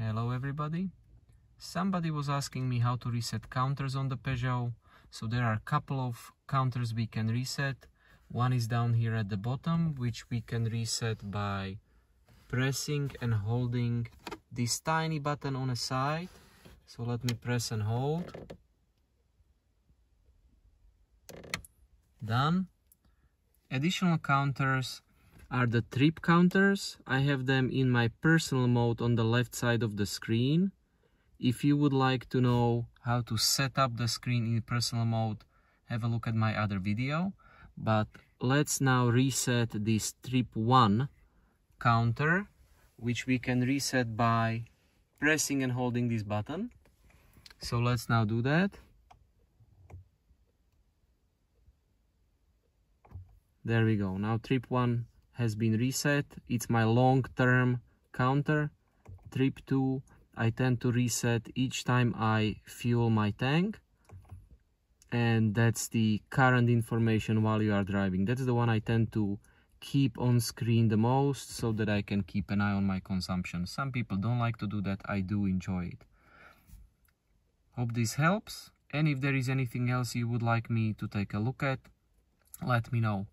Hello everybody. Somebody was asking me how to reset counters on the Peugeot. So there are a couple of counters we can reset. One is down here at the bottom, which we can reset by pressing and holding this tiny button on a side. So let me press and hold. Done. Additional counters are the trip counters. I have them in my personal mode on the left side of the screen. If you would like to know how to set up the screen in personal mode, have a look at my other video. But let's now reset this trip 1 counter, which we can reset by pressing and holding this button. So let's now do that. There we go. Now trip 1 has been reset. It's my long-term counter. Trip 2, I tend to reset each time I fuel my tank. And that's the current information while you are driving. That's the one I tend to keep on screen the most so that I can keep an eye on my consumption. Some people don't like to do that. I do enjoy it. Hope this helps. And if there is anything else you would like me to take a look at, let me know.